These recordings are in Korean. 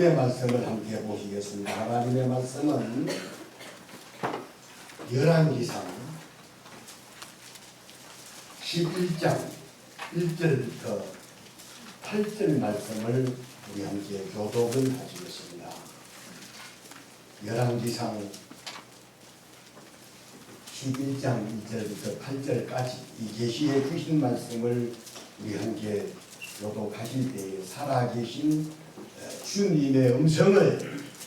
하나님의 말씀을 함께 보시겠습니다. 하나님의 말씀은 열왕기상 11장 1절부터 8절 말씀을 우리 함께 교독을 하시겠습니다. 열왕기상 11장 1절부터 8절까지 이 계시해 주신 말씀을 우리 함께 교독하실 때에 살아계신 주님의 음성을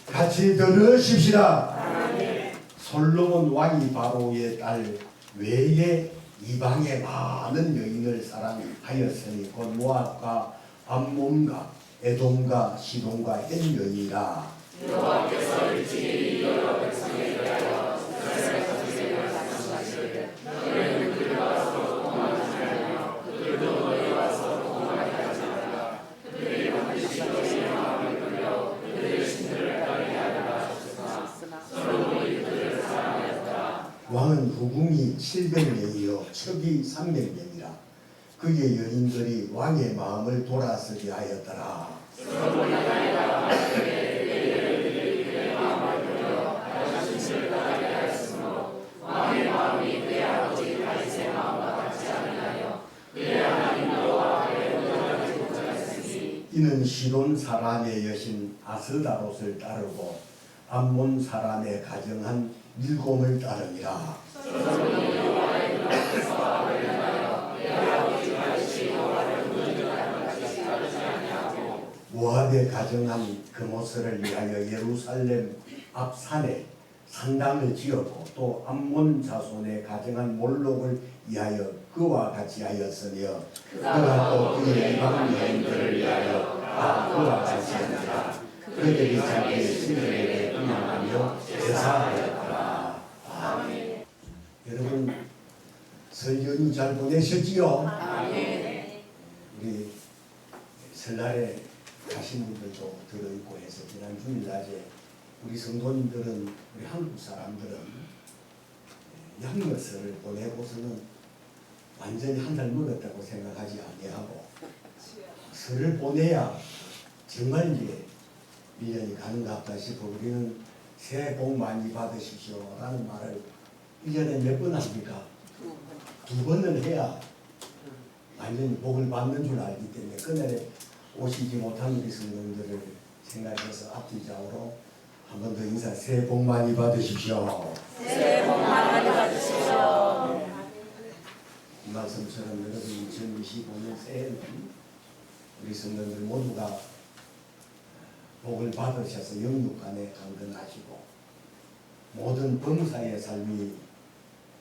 같이 들으십시다. 아멘. 솔로몬 왕이 바로의 딸 외에 이방의 많은 여인을 사랑하였으니 곧 모압과 암몬과 에돔과 시돈과 헷 여인이라. 여호와께서 일찍이 여러 백성에 대하여 이스라엘 자손에게 말씀하시되 너희는 그들 와서 동원하지 말며 그들도 너희 와서 동원하게 하지 말라. 그들이 반드시 너희의 마음을 끌려 그들의 신들을 따르게 하리라 하셨으나 솔로몬이 그들을 사랑하였다. 왕은 후궁이 700명이요 척이 300명이라. 그의 여인들이 왕의 마음을 돌아서게 하였더라. 솔로몬이 나이가 이는 시돈 사람의 여신 아스다롯을 따르고 암몬 사람의 가정한 밀곰을 따르니라. 모압의 가정한 그모스를 위하여 예루살렘 앞산에 산당을 지었고 또 암몬 자손의 가정한 몰록을 위하여 그와 같이 하였으며 그가 또 그의 이방 여인들을 위하여 다 그와 같이 하니라. 그들이 자기의 신들에게 분양하며 제사하였더라. 아멘. 여러분 설 연휴 잘 보내셨지요? 아멘. 우리 설날에 가신 분들도 들어있고 해서 지난 주일날에 우리 성도님들은 우리 한국 사람들은 양력설을 보내고서는 완전히 한 달 먹었다고 생각하지 아니하고 설을 보내야 정말 이제 1년이 가는가 보다 싶어 우리는 새해 복 많이 받으십시오 라는 말을 1년에 몇 번 합니까? 두 번은 해야 완전히 복을 받는 줄 알기 때문에 그날에 오시지 못한 우리 성도님들을 생각해서 앞뒤좌우로 한 번 더 인사. 새해 복 많이 받으십시오. 새해 복 많이 받으십시오. 이 말씀처럼 여러분 2025년 새해는 우리 성도들 모두가 복을 받으셔서 영육간에 강건하시고 모든 범사의 삶이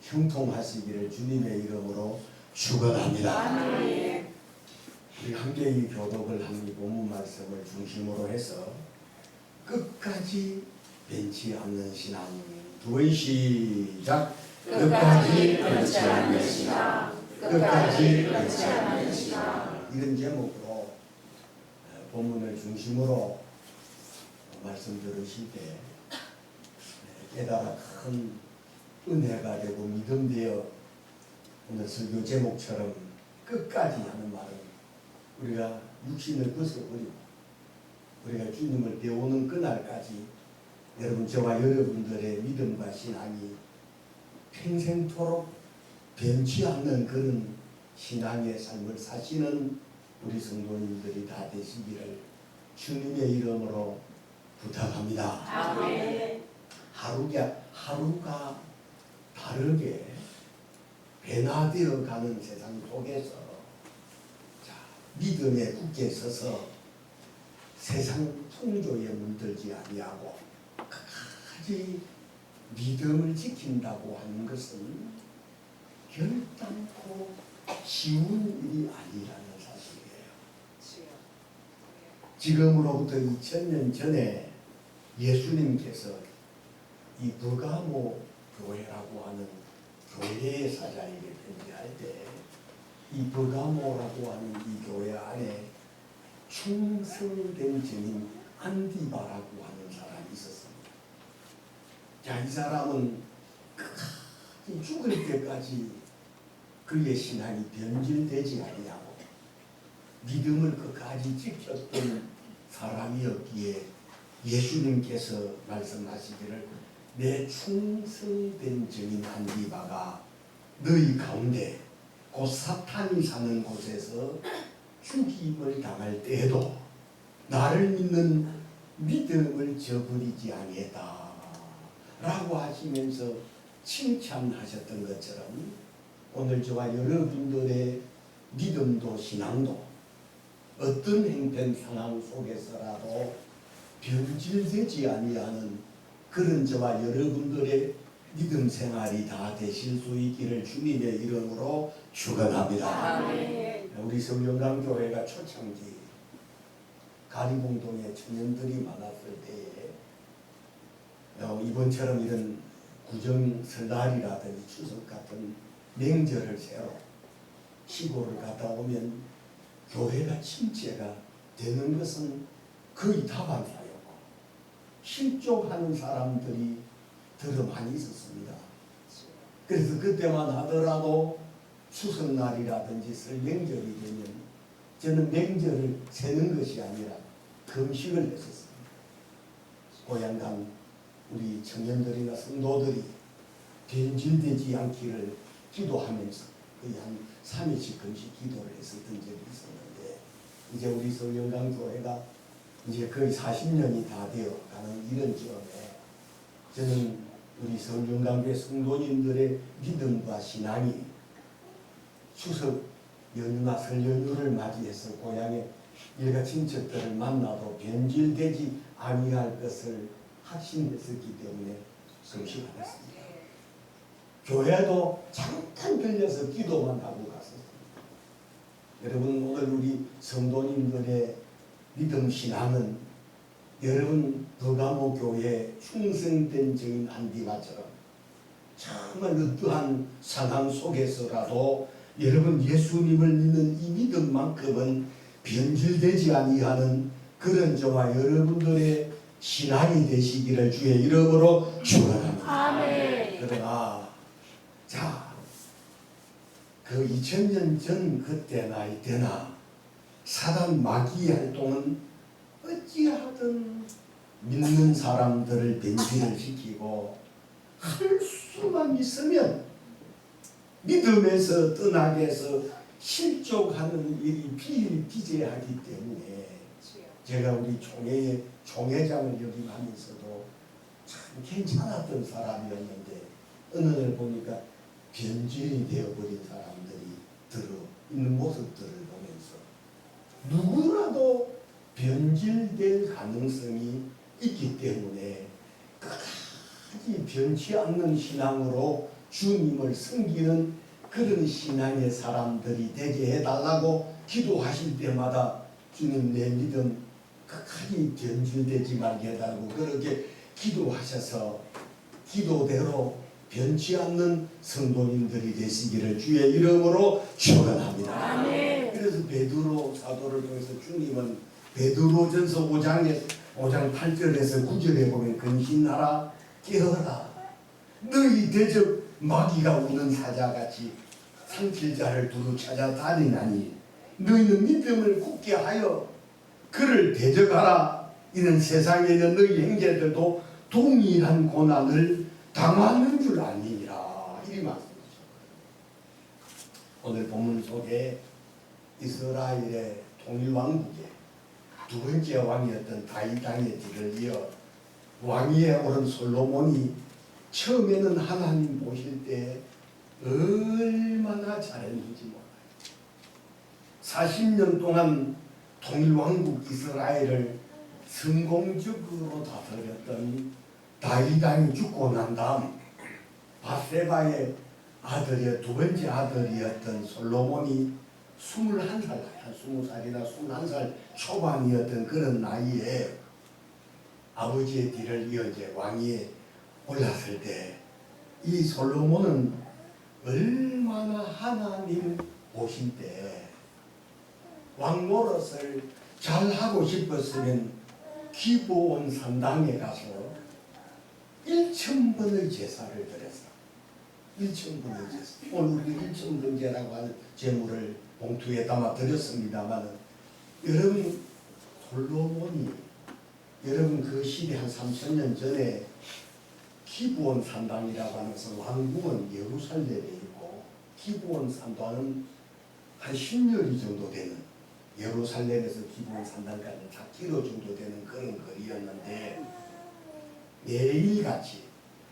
형통하시기를 주님의 이름으로 축원합니다. 우리 함께 이 교독을 한 이 본문 말씀을 중심으로 해서 끝까지 변치 않는 신앙. 두 번 시작. 끝까지 변치 않는 신앙. 끝까지 변치 않는 신앙. 이런 제목으로 본문을 중심으로 말씀 들으실 때 깨달아 큰 은혜가 되고 믿음되어 오늘 설교 제목처럼 끝까지 하는 말은 우리가 육신을 벗어버리고 우리가 주님을 배우는 그날까지 여러분 저와 여러분들의 믿음과 신앙이 평생토록 변치 않는 그런 신앙의 삶을 사시는 우리 성도님들이 다 되시기를 주님의 이름으로 부탁합니다. 아멘. 하루가 다르게 변화되어 가는 세상 속에서 믿음에 굳게 서서 세상 풍조에 물들지 아니하고 끝까지 믿음을 지킨다고 하는 것은 결단코 쉬운 일이 아니라는 사실이에요. 지금으로부터 2000년 전에 예수님께서 이 버가모 교회라고 하는 교회의 사자에게 편지할 때 이 버가모라고 하는 이 교회 안에 충성된 증인 안디바라고 하는 사람이 있었습니다. 자, 이 사람은 끝까지 죽을 때까지 그의 신앙이 변질되지 아니하고 믿음을 끝까지 지켰던 사람이었기에 예수님께서 말씀하시기를 내 충성된 증인 안디바가 너희 가운데 곧 사탄이 사는 곳에서 죽임을 당할 때에도 나를 믿는 믿음을 저버리지 아니했다 라고 하시면서 칭찬하셨던 것처럼 오늘 저와 여러분들의 믿음도 신앙도 어떤 행편 상황 속에서라도 변질되지 아니하는 그런 저와 여러분들의 믿음 생활이 다 되실 수 있기를 주님의 이름으로 축원합니다. 아멘. 우리 성령강교회가 초창기 가리봉동에 청년들이 많았을 때에 이번처럼 이런 구정 설날이라든지 추석 같은 명절을 새로 시골을 갔다 오면 교회가 침체가 되는 것은 거의 다반사였고 실족하는 사람들이 더러 많이 있었습니다. 그래서 그때만 하더라도 추석날이라든지 설 명절이 되면 저는 명절을 세는 것이 아니라 금식을 했었습니다. 고향간 우리 청년들이나 성도들이 변질되지 않기를 기도하면서 거의 한 3일씩 금식 기도를 했었던 적이 있었는데 이제 우리 성령강교회가 이제 거의 40년이 다 되어 가는 이런 즈음에 저는 우리 성령강교회 성도님들의 믿음과 신앙이 추석 연휴나 설 연휴를 맞이해서 고향에 일가 친척들을 만나도 변질되지 아니할 것을 확신했었기 때문에 금식을 했습니다. 교회도 잠깐 들려서 기도만 하고 갔었습니다. 여러분 오늘 우리 성도님들의 믿음 신앙은 여러분 버가모 교회 충성된 증인 안디바처럼 정말 어떠한 상황 속에서라도 여러분 예수님을 믿는 이 믿음만큼은 변질되지 아니하는 그런 저와 여러분들의 신앙이 되시기를 주의 이름으로 축원합니다. 아멘. 그러나 그 2000년 전 그때나 이때나 사단 마귀 활동은 어찌하든 믿는 사람들을 변질을 시키고 할 수만 있으면 믿음에서 떠나게 해서 실족하는 일이 비일비재하기 때문에 제가 우리 총회장을 역임하면서도 참 괜찮았던 사람이었는데 어느 날 보니까 변질이 되어버린 사람들이 들어 있는 모습들을 보면서 누구라도 변질될 가능성이 있기 때문에 끝까지 변치 않는 신앙으로 주님을 섬기는 그런 신앙의 사람들이 되게 해달라고 기도하실 때마다 주님 내 믿음 끝까지 변질되지 말게 해달라고 그렇게 기도하셔서 기도대로 변치 않는 성도님들이 되시기를 주의 이름으로 축원합니다. 아멘. 그래서 베드로 사도를 통해서 주님은 베드로전서 5장 8절에서 9절에 보면 근신하라 깨어라 너희 대적 마귀가 우는 사자같이 상실자를 두루 찾아다니나니 너희는 믿음을 굳게 하여 그를 대적하라. 이는 세상에 있는 너희 형제들도 동일한 고난을 당하는 줄 아니니라. 이 말씀이죠. 오늘 본문 속에 이스라엘의 통일왕국의 두 번째 왕이었던 다윗 왕의 뒤를 이어 왕위에 오른 솔로몬이 처음에는 하나님 보실 때 얼마나 잘했는지 몰라요. 40년 동안 통일왕국 이스라엘을 성공적으로 다스렸던 다윗 왕이 죽고 난 다음 바세바의 아들의 두 번째 아들이었던 솔로몬이 21살, 20살이나 21살 초반이었던 그런 나이에 아버지의 뒤를 이어 이제 왕위에 올랐을 때 이 솔로몬은 얼마나 하나님 보실 때 왕 노릇을 잘하고 싶었으면 기브온 산당에 가서 1,000번의 제사를 드렸어. 1,000번의 제사. 오늘 우리 1,000번제라고 하는 제물을 봉투에 담아 드렸습니다만 여러분 솔로몬이 여러분 그 시대 한 3000년 전에 기브온 산당이라고 하는 것은 왕궁은 예루살렘에 있고 기브온 산당은 한 10여리 정도 되는 예루살렘에서 기브온 산당까지 4km 정도 되는 그런 거리였는데 매일같이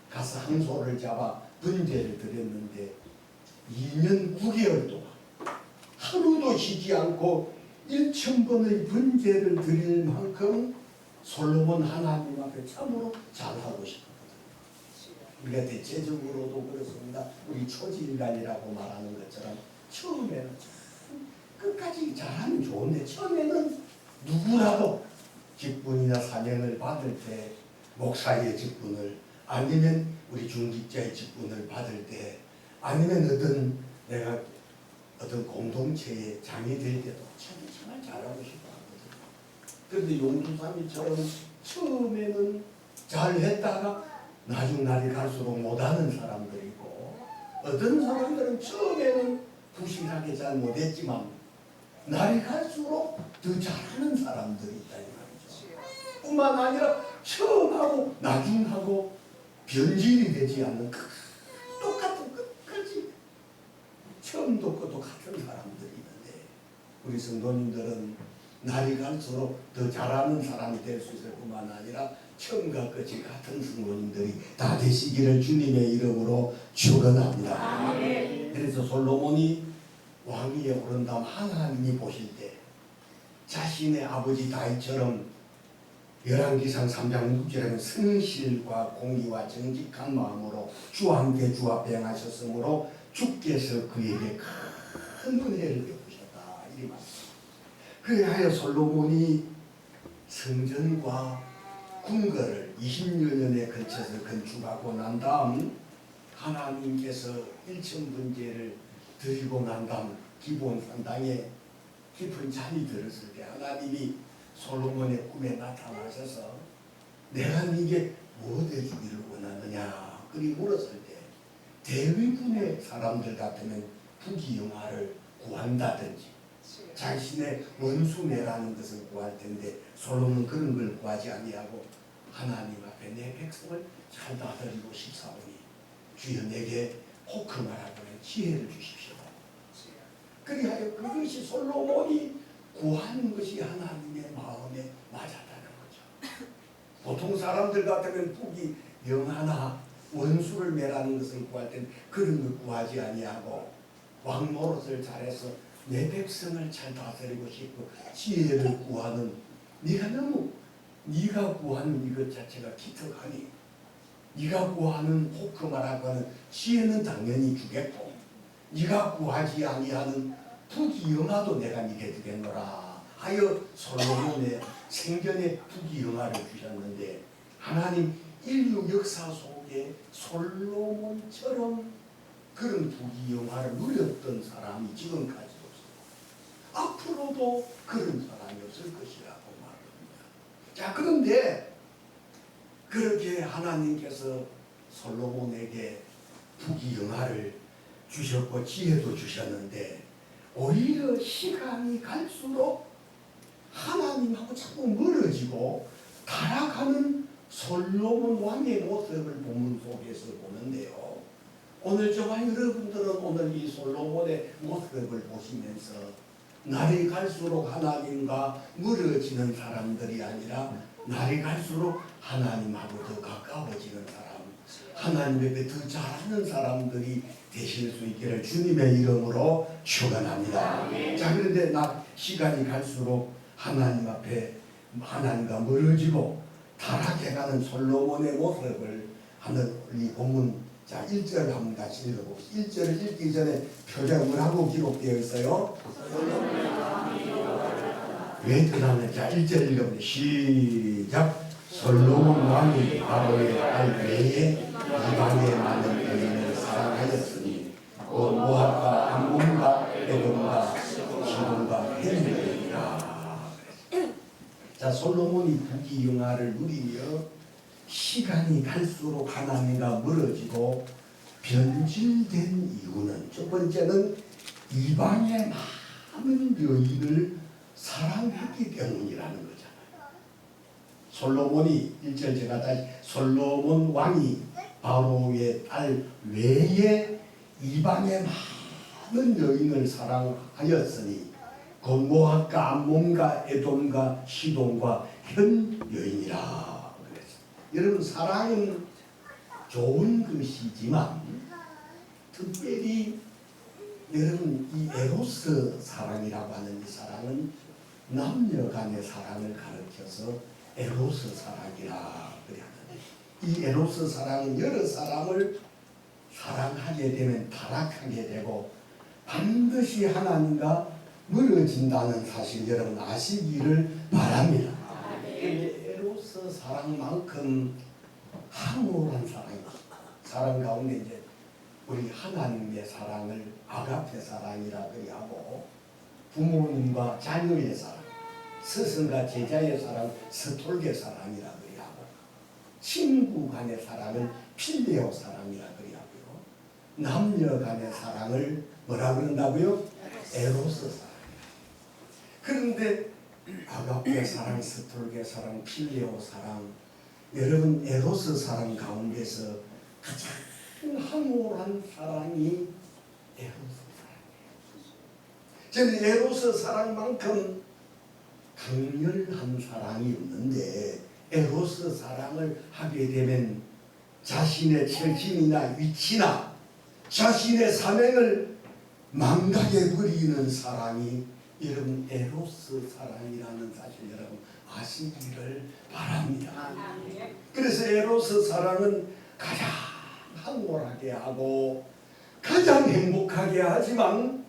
가서 항소를 잡아 번제를 드렸는데 2년 9개월 동안 하루도 쉬지 않고 1000번의 번제를 드릴 만큼 솔로몬 하나님 앞에 참으로 잘하고 싶었거든요. 우리가 대체적으로도 그렇습니다. 우리 초지일관이라고 말하는 것처럼 처음에는 참 끝까지 잘하면 좋은데 처음에는 누구라도 직분이나 사명을 받을 때 목사의 직분을 아니면 우리 중직자의 직분을 받을 때 아니면 내가 어떤 공동체의 장이 될 때도 정말 잘하고 싶어 하거든요. 그런데 용두삼이처럼 처음에는 잘했다가 나중 날이 갈수록 못하는 사람들이 있고 어떤 사람들은 처음에는 부실하게 잘 못했지만 날이 갈수록 더 잘하는 사람들이 있다 이 말이죠. 뿐만 아니라 처음하고 나중하고 변질이 되지 않는 똑같은 끝까지 처음도 끝도 같은 사람들이 있는데 우리 성도님들은 날이 갈수록 더 잘하는 사람이 될 수 있을 뿐만 아니라 처음과 끝이 같은 성도님들이 다 되시기를 주님의 이름으로 축원합니다. 그래서 솔로몬이 왕위에 오른 다음 하나님이 보실 때 자신의 아버지 다윗처럼 열왕기상 3장 6절에는 성실과 공의와 정직한 마음으로 주와 함께 주 앞에 행하셨으므로 주께서 그에게 큰 은혜를 베푸셨다 이 말씀. 그래하여 솔로몬이 성전과 궁궐을 20여 년에 걸쳐서 건축하고 난 다음 하나님께서 일천번제를 드리고 난 다음 기브온 산당에 깊은 잠이 들었을 때 하나님이 솔로몬의 꿈에 나타나셔서 내가 네게 무엇 해주기를 원하느냐 그리 물었을 때 대위군의 사람들 같으면 부귀영화를 구한다든지 자신의 원수매라는 것을 구할 텐데 솔로몬은 그런 걸 구하지 아니하고 하나님 앞에 내 백성을 잘 다스리고 싶사오니 주여 내게 호크마라고는 지혜를 주십시오. 그리하여 그것이 솔로몬이 구하는 것이 하나님의 마음에 맞았다는 거죠. 보통 사람들 같으면 북이 영하나 원수를 매라는 것을 구할 때는 그런 걸 구하지 아니하고 왕 노릇을 잘해서 내 백성을 잘 다스리고 싶고 지혜를 구하는 네가 구하는 이것 자체가 기특하니 네가 구하는 호크마라고 하는 지혜는 당연히 주겠고 네가 구하지 아니하는 부귀영화도 내가 네게 주겠노라 하여 솔로몬의 생전에 부귀영화를 주셨는데 하나님 인류 역사 속에 솔로몬처럼 그런 부귀영화를 누렸던 사람이 지금까지도 없어요. 앞으로도 그런 사람이 없을 것이라고 말합니다. 자, 그런데 그렇게 하나님께서 솔로몬에게 부귀영화를 주셨고 지혜도 주셨는데 오히려 시간이 갈수록 하나님하고 자꾸 멀어지고 타락하는 솔로몬 왕의 모습을 본문 속에서 보는데요. 오늘 저와 여러분들은 오늘 이 솔로몬의 모습을 보시면서 날이 갈수록 하나님과 멀어지는 사람들이 아니라 날이 갈수록 하나님하고 더 가까워지는 사람, 하나님에게 더 잘하는 사람들이 되실 수 있기를 주님의 이름으로 축원합니다. 자, 그런데 시간이 갈수록 하나님 앞에 하나님과 멀어지고 타락해가는 솔로몬의 모습을 하는 이 본문 자 1절 한번 같이 읽어봅시다. 1절을 읽기 전에 표제가 뭐라고 기록되어 있어요? 왜 그러냐면 자 1절 읽어보세요. 시작. 솔로몬 왕이 바로의 딸 외에 이방의 많은 여인을 사랑하였으니 곧 모압과 암몬과 에돔과 시돈과 헬리이라. 자, 솔로몬이 부귀영화를 누리며 시간이 갈수록 하나님과 멀어지고 변질된 이유는 첫 번째는 이방의 많은 여인을 사랑했기 때문이라는 거잖아요. 솔로몬이 1절 제가 다시 솔로몬 왕이 바로의 딸 외에 이방의 많은 여인을 사랑하였으니 곧 모압과 암몬과 에돔과 시돈과 현 여인이라 그랬어요. 여러분 사랑은 좋은 것이지만 특별히 여러분 이 에로스 사랑이라고 하는 이 사랑은 남녀 간의 사랑을 가르쳐서 에로스 사랑이라 그랬는데 이 에로스 사랑은 여러 사람을 사랑하게 되면 타락하게 되고 반드시 하나님과 멀어진다는 사실 여러분 아시기를 바랍니다. 그런데 에로스 사랑만큼 황홀한 사랑 가운데 이제 우리 하나님의 사랑을 아가페 사랑이라 그리하고 부모님과 자녀의 사랑, 스승과 제자의 사랑, 스톨게 사랑이라 그리하고 친구 간의 사랑을 필레오 사랑이라 그리하고요. 남녀 간의 사랑을 뭐라 그런다고요? 에로스 사랑. 그런데 아가페 사랑, 스톨게 사랑, 필레오 사랑, 여러분 에로스 사랑 가운데서 가장 황홀한 사랑이 에로스 사랑이에요. 저는 에로스 사랑만큼 강렬한 사랑이 없는데 에로스 사랑을 하게 되면 자신의 처신이나 위치나 자신의 사명을 망각해 버리는 사랑이 여러분 에로스 사랑이라는 사실 여러분 아시기를 바랍니다. 그래서 에로스 사랑은 가장 황홀하게 하고 가장 행복하게 하지만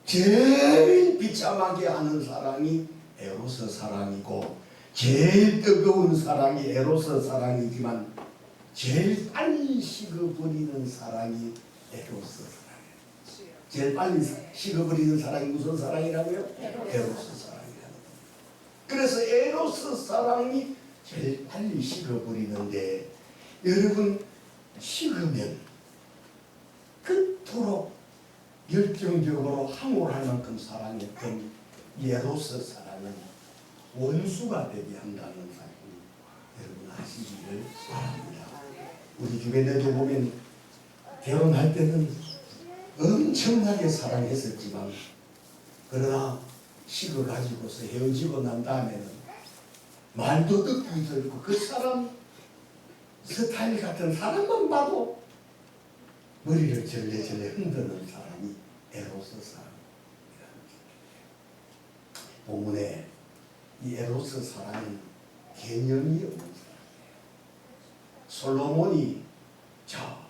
제일 비참하게 하는 사랑이 에로스 사랑이고 제일 뜨거운 사랑이 에로스 사랑이지만 제일 빨리 식어버리는 사랑이 에로스 사랑이에요. 제일 빨리 식어버리는 사랑이 무슨 사랑이라고요? 에로스 사랑이라는 거예요. 그래서 에로스 사랑이 제일 빨리 식어버리는데 여러분 식으면 그토록 열정적으로 황홀할 만큼 사랑했던 에로스 사랑은 원수가 되게 한다는 사실 여러분 아시기를 바랍니다. 우리 주변에도 보면 결혼할 때는 엄청나게 사랑했었지만 그러나 식어가지고서 헤어지고 난 다음에는 말도 듣기 싫고 그 사람 스타일 같은 사람만 봐도 머리를 절레절레 흔드는 사람이 에로스 사랑이라는 거예요. 본문에 이 에로스 사랑은 개념이 없는 사랑이에요. 솔로몬이 자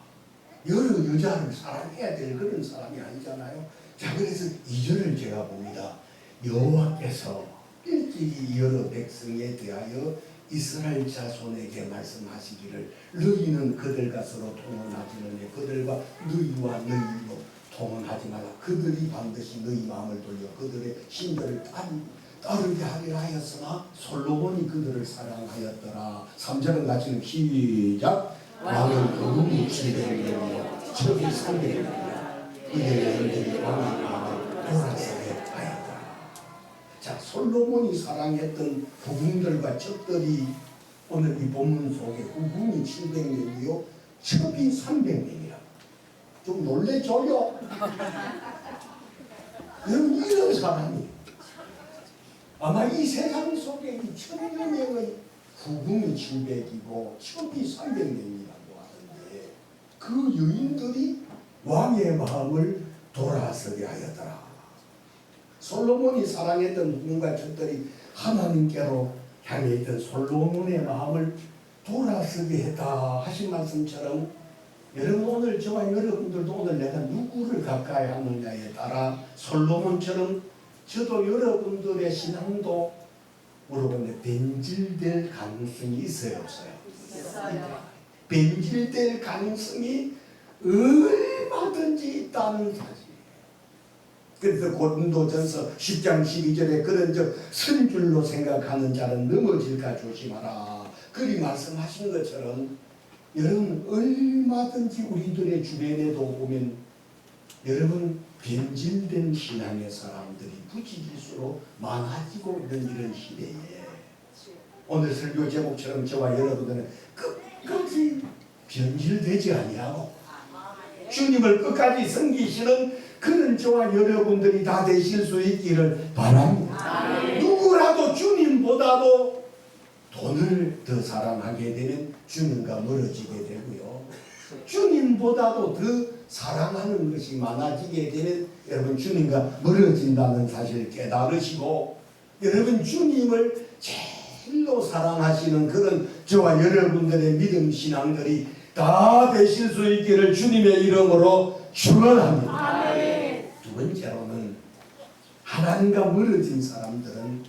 여러 여자를 사랑해야 될 그런 사람이 아니잖아요. 자 그래서 2절을 제가 봅니다. 여호와께서 일찍이 여러 백성에 대하여 이스라엘 자손에게 말씀하시기를 너희는 그들과 서로 통혼하지는 그들과 너희와 너희로 통혼하지 말라. 그들이 반드시 너희 마음을 돌려 그들의 신들을 따르게 하리라 하였으나 솔로몬이 그들을 사랑하였더라. 3절은 같이 시작. 왕은 그분이 700년이요 적이 300년이라 그들의 왕의 마음을 돌아서게 하였더라. 자 솔로몬이 사랑했던 후궁들과 첩들이 오늘 이 본문 속에 후궁이 700명이요 첩이 300명이라. 좀 놀래줘요. 여러분 이런 사람이 아마 이 세상 속에 이 1000여 명의 후궁이 700이고 첩이 300명이라고 하는데 그 여인들이 왕의 마음을 돌아서게 하였더라. 솔로몬이 사랑했던 후궁과 첩들이 하나님께로 향해 있던 솔로몬의 마음을 돌아서게 했다 하신 말씀처럼 여러분 오늘 저와 여러분들도 오늘 내가 누구를 가까이 하느냐에 따라 솔로몬처럼 저도 여러분들의 신앙도 물어보는데 변질될 가능성이 있어요 없어요? 있어요. 변질될 가능성이 얼마든지 있다는 사실. 그래서 고린도전서 10장 12절에 그런 적 선줄로 생각하는 자는 넘어질까 조심하라. 그리 말씀하신 것처럼 여러분 얼마든지 우리들의 주변에도 보면 여러분 변질된 신앙의 사람들이 부지기수로 많아지고 있는 이런 시대에 오늘 설교 제목처럼 저와 여러분들은 끝까지 변질되지 아니하고 주님을 끝까지 섬기시는 그런 저와 여러분들이 다 되실 수 있기를 바랍니다. 누구라도 주님보다도 돈을 더 사랑하게 되면 주님과 멀어지게 되고요. 주님보다도 더 사랑하는 것이 많아지게 되면 여러분 주님과 멀어진다는 사실을 깨달으시고 여러분 주님을 제일로 사랑하시는 그런 저와 여러분들의 믿음 신앙들이 다 되실 수 있기를 주님의 이름으로 축원합니다. 두 번째로는 하나님과 멀어진 사람들은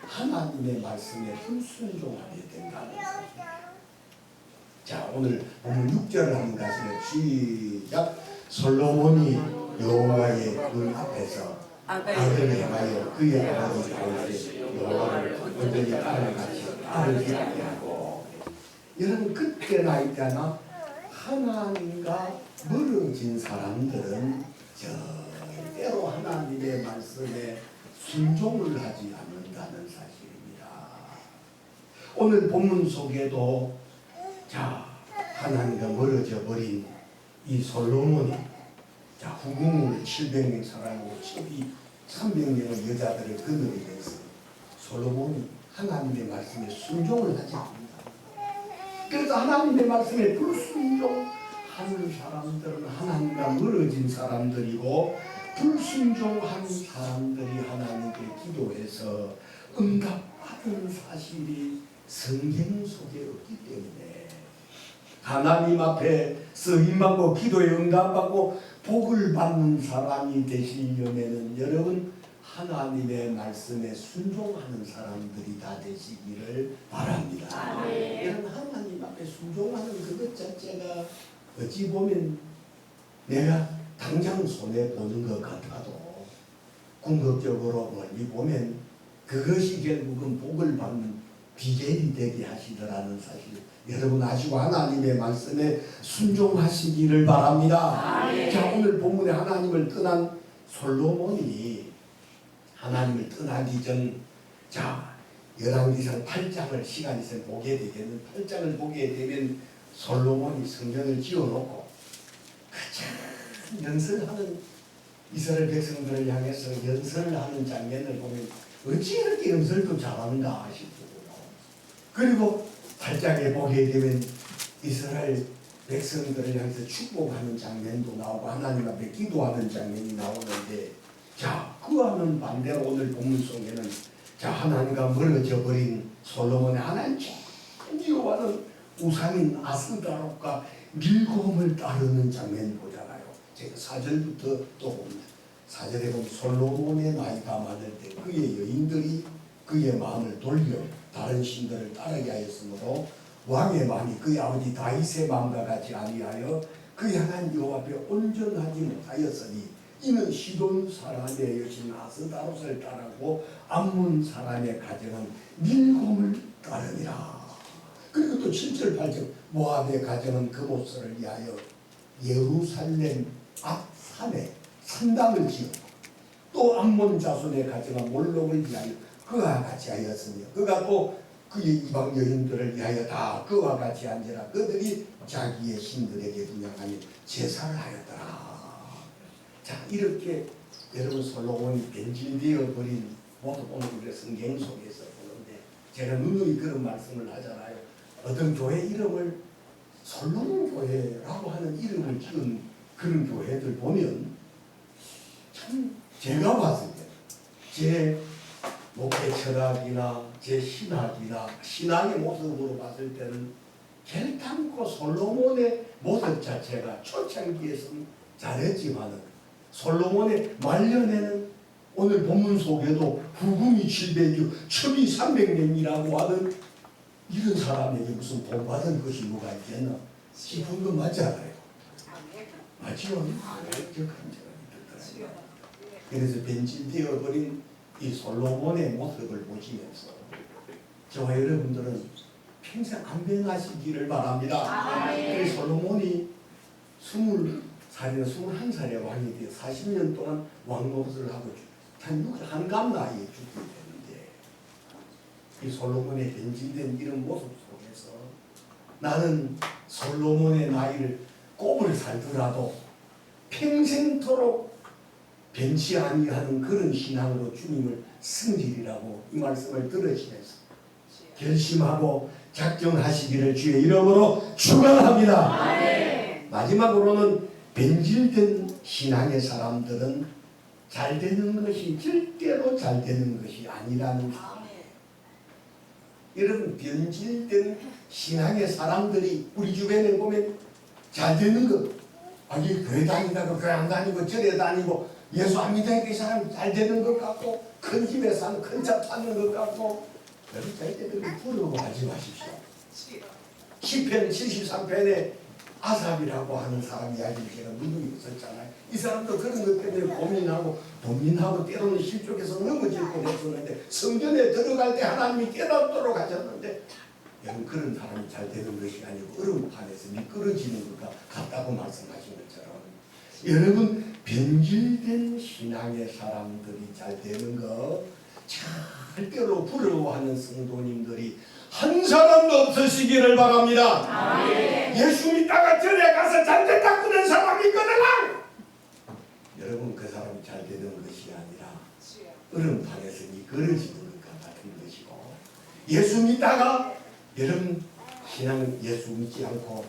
하나님의 말씀에 불순종하게 된다는 사실. 자, 오늘 보면 6절을 한번 가시면 시작. 솔로몬이 여호와의 눈 앞에서 악을 행하여 그의 아버지 다윗의 여호와를 온전히 따라같이 따르지 아니하고. 여러분 그때나 이때나 하나님과 멀어진 사람들은 절대로 하나님의 말씀에 순종을 하지 않는다는 사실입니다. 오늘 본문 속에도 자, 하나님과 멀어져 버린 이 솔로몬이 자, 후궁을 700명 사랑하고 300명의 여자들을 거느리면서 솔로몬이 하나님의 말씀에 순종을 하지 않는다. 그래서 하나님의 말씀에 불순종하는 사람들은 하나님과 멀어진 사람들이고 불순종한 사람들이 하나님께 기도해서 응답받은 사실이 성경 속에 없기 때문에 하나님 앞에 쓰임받고 기도에 응답받고 복을 받는 사람이 되시려면 여러분 하나님의 말씀에 순종하는 사람들이 다 되시기를 바랍니다. 여러분 하나님 앞에 순종하는 그것 자체가 어찌 보면 내가 당장 손해보는 것 같아도 궁극적으로 멀리 보면 그것이 결국은 복을 받는 비결이 되게 하시더라는 사실 여러분 아시고 하나님의 말씀에 순종하시기를 바랍니다. 자, 오늘 본문에 하나님을 떠난 솔로몬이 하나님을 떠나기 전 자, 열왕기상 8장을 시간 있으면 보게 되겠는 8장을 보게 되면 솔로몬이 성전을 지어놓고 그 연설하는 이스라엘 백성들을 향해서 연설을 하는 장면을 보면 어찌 이렇게 연설도 잘하는가 싶고요. 그리고 8장에 보게 되면 이스라엘 백성들을 향해서 축복하는 장면도 나오고 하나님 앞에 기도하는 장면이 나오는데 자, 그와는 반대로 오늘 본문 속에는 자, 하나님과 멀어져 버린 솔로몬의 하나님 천지와는 우상인 아스다롯과 밀곰을 따르는 장면 보잖아요. 제가 4절부터 또 봅니다. 4절에 보면 솔로몬의 나이가 많을 때 그의 여인들이 그의 마음을 돌려 다른 신들을 따르게 하였으므로 왕의 마음이 그의 아버지 다윗의 마음과 같이 아니하여 그의 하나님 여호와 앞에 온전하지 못하였으니 이는 시돈 사람의 여신 아스다롯을 따르고 암몬 사람의 가정은 밀곰을 따르니라. 그리고 또 7절 8절 모압의 가정은 그곳을 위하여 예루살렘 앞 산에 산당을 지었고 또 암몬 자손의 가정은 몰록을 위하여 그와 같이 하였으며 그가 또 그의 이방 여인들을 위하여 다 그와 같이 앉으라. 그들이 자기의 신들에게 분양하여 제사를 하였더라. 자, 이렇게 여러분 솔로몬이 변질되어 버린 모두 오늘 우리가 성경 속에서 보는데 제가 누누이 그런 말씀을 하잖아요. 어떤 교회 이름을 솔로몬 교회라고 하는 이름을 지은 그런 교회들 보면 참 제가 봤을 때 제 목회 철학이나 제 신학이나 신앙의 모습으로 봤을 때는 결단코 솔로몬의 모습 자체가 초창기에서는 잘했지만은 솔로몬의 말년에는 오늘 본문 속에도 후궁이 700여 첩이 300명이라고 하는 이런 사람에게 무슨 본받은 것이 뭐가 있겠나 싶은 건 맞지 않아요? 맞죠? 그래서 변질되어 버린 이 솔로몬의 모습을 보시면서 저와 여러분들은 평생 안 변하시기를 바랍니다. 그래서 솔로몬이 20살이나 21살에 왕이 되어 40년 동안 왕노릇을 하고 한감 나이에 죽게 되는데 이 솔로몬의 변질된 이런 모습 속에서 나는 솔로몬의 나이를 꼽을 살더라도 평생토록 변치 아니하는 그런 신앙으로 주님을 승질이라고 이 말씀을 들으시면서 결심하고 작정하시기를 주의 이름으로 축원합니다. 마지막으로는 변질된 신앙의 사람들은 잘 되는 것이 절대로 잘 되는 것이 아니라는 사람. 여러분, 변질된 신앙의 사람들이 우리 주변에 보면 잘 되는 것, 아니 교회 다니다가 교회 안 다니고 절에 다니고 예수 안 믿으니까 이 사람 잘 되는 것 같고 큰 집에 사는 큰 차 타는 것 같고, 여러분 절대 그렇게 부러워하지 마십시오. 시편 73편에 아삽이라고 하는 사람 이야기를 제가 누누이 있었잖아요. 이 사람도 그런 것 때문에 고민하고 때로는 실족해서 넘어질 뻔했었는데 성전에 들어갈 때 하나님이 깨닫도록 하셨는데, 여러분 그런 사람이 잘 되는 것이 아니고 얼음판에서 미끄러지는 것과 같다고 말씀하신 것처럼, 여러분 변질된 신앙의 사람들이 잘 되는 거 절대로 부러워하는 성도님들이 한 사람도 없으시기를 바랍니다. 예수 믿다가 절에 가서 잘됐다고 된 사람이 있거든요. 여러분 그 사람이 잘 되는 것이 아니라 얼음판에서 미끄러지는 것과 같은 것이고, 예수 믿다가 여러분 신앙 예수 믿지 않고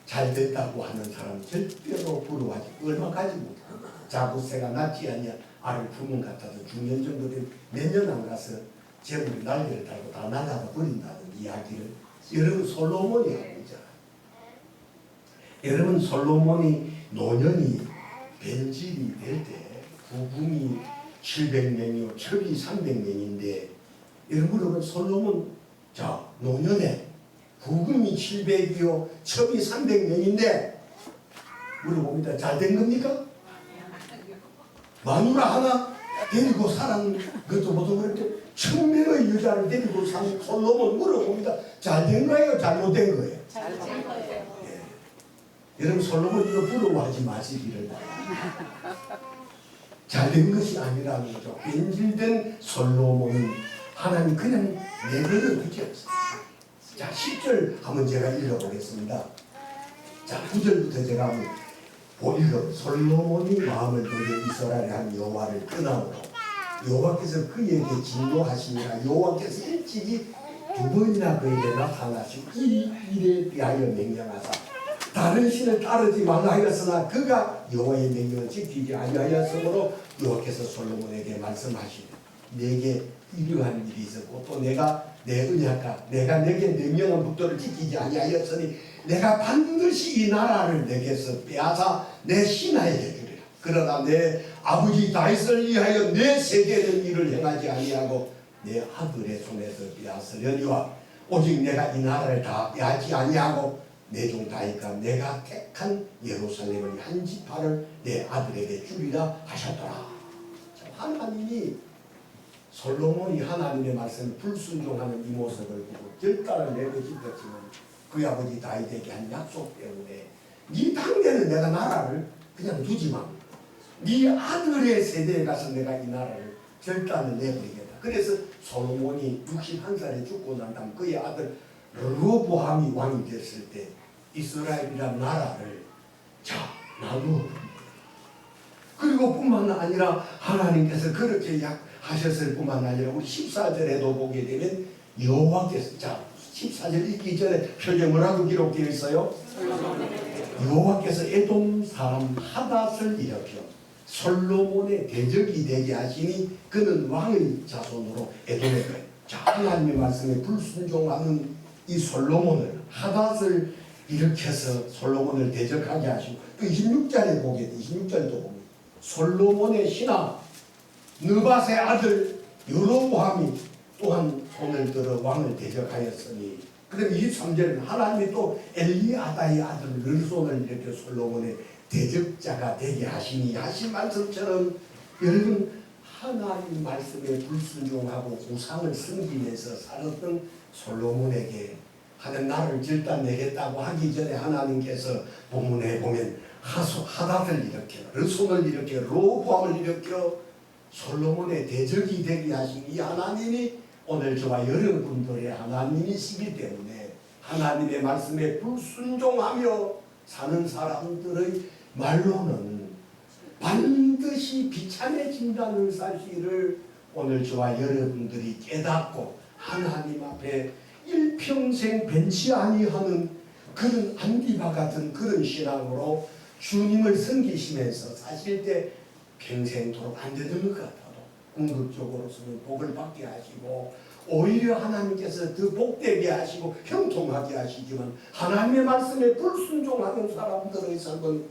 잘 됐다고 하는 사람 절대로 부러워하지 얼마 가지 못하고 자부세가 낫지 않냐 알을 품은 같아서 중년 정도 된 몇 년 안 가서 재물이 날개를 달고 다 날아가 버린다는 이야기를 여러분 솔로몬이 합니다. 여러분 솔로몬이 노년이 변질이 될 때 부궁이 700명이요 첩이 300명인데, 여러분 솔로몬 자 노년에 부궁이 700이요 첩이 300명인데 물어봅니다. 잘 된 겁니까? 마누라 하나 데리고 사는 것도 보통 그렇게 1000명의 여자를 데리고 산 솔로몬 물어봅니다. 잘 된 거예요? 잘못된 거예요? 잘 된 거예요. 예. 여러분 솔로몬 이거 부러워하지 마시기를 바랍니다. 잘 된 것이 아니라는 거죠. 변질된 솔로몬은 하나님 그냥 내버려 두지 않습니다. 자 10절 한번 제가 읽어보겠습니다. 자 9절부터 제가 한번 읽어. 솔로몬이 마음을 돌려 이스라엘의 한 여호와를 떠나므로 여호와께서 그에게 진노하시니라. 여호와께서 일찍이 두 번이나 그에게 나타나시고 이 일에 대하여 명령하사 다른 신을 따르지 말라 하였으나 그가 여호와의 명령을 지키지 아니하였으므로 여호와께서 솔로몬에게 말씀하시되 내게 이러한 일이 있었고 또 내가 내 은혜가 내가 내게 명령한 법도를 지키지 아니하였으니 내가 반드시 이 나라를 내게서 빼앗아 내 신하에게 주리라. 그러나 내 아버지 다윗을 위하여 내 세계는 일을 행하지 아니하고 내 아들의 손에서 빼앗으려니와 오직 내가 이 나라를 다 빼앗지 아니하고 내 종 다윗과 내가 택한 예루살렘의 한 지파를 내 아들에게 주리라 하셨더라. 하나님이 솔로몬이 하나님의 말씀에 불순종하는 이 모습을 보고 결단을 내고 싶었지만 그 아버지 다윗에게 한 약속 때문에 네 당대는 내가 나라를 그냥 두지만 네 아들의 세대에 가서 내가 이 나라를 결단을 내버리겠다. 그래서 솔로몬이 61살에 죽고 난 다음 그의 아들 르호보암이 왕이 됐을 때 이스라엘이란 나라를 나누어 그리고 뿐만 아니라 하나님께서 그렇게 하셨을 뿐만 아니라 우리 14절에도 보게 되면 여호와께서 14절 읽기 전에 표제 뭐라고 기록되어 있어요? 여호와께서 에돔 사람 하닷을 일으켜 솔로몬의 대적이 되게 하시니 그는 왕의 자손으로 에돔에 거예요. 하나님의 말씀에 불순종하는 이 솔로몬을 하닷을 일으켜서 솔로몬을 대적하게 하시고 또 26절에 보게 돼. 26절도 보면 솔로몬의 신하 느밧의 아들 여로보암이 또한 손을 들어 왕을 대적하였으니, 그럼 23절은 하나님이 또 엘리아다의 아들 르손을 일으켜 솔로몬의 대적자가 되게 하시니 하신 말씀처럼 여러분 하나님 말씀에 불순종하고 우상을 섬기면서 살았던 솔로몬에게 하는 나를 절단 내겠다고 하기 전에 하나님께서 본문에 보면 하닷을 일으켜 르손을 일으켜 로보암을 일으켜 솔로몬의 대적이 되게 하신 이 하나님이 오늘 저와 여러분들의 하나님이시기 때문에 하나님의 말씀에 불순종하며 사는 사람들의 말로는 반드시 비참해진다는 사실을 오늘 저와 여러분들이 깨닫고 하나님 앞에 일평생 변치 아니하는 그런 안디바 같은 그런 신앙으로 주님을 섬기시면서 사실 때 평생토록 안 되는 것 같아도 궁극적으로서는 복을 받게 하시고 오히려 하나님께서 더 복되게 하시고 형통하게 하시지만 하나님의 말씀에 불순종하는 사람들의 삶은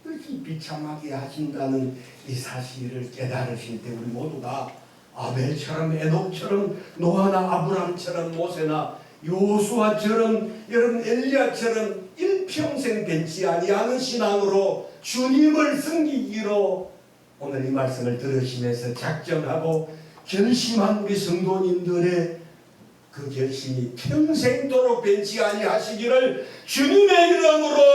반드시 비참하게 하신다는 이 사실을 깨달으실 때 우리 모두가 아벨처럼 에녹처럼 노아나 아브람처럼 모세나 요수아처럼 여러분 엘리야처럼 일평생 변치 아니하는 신앙으로 주님을 섬기기로 오늘 이 말씀을 들으시면서 작정하고 결심한 우리 성도님들의 그 결심이 평생도록 변치 아니하시기를 주님의 이름으로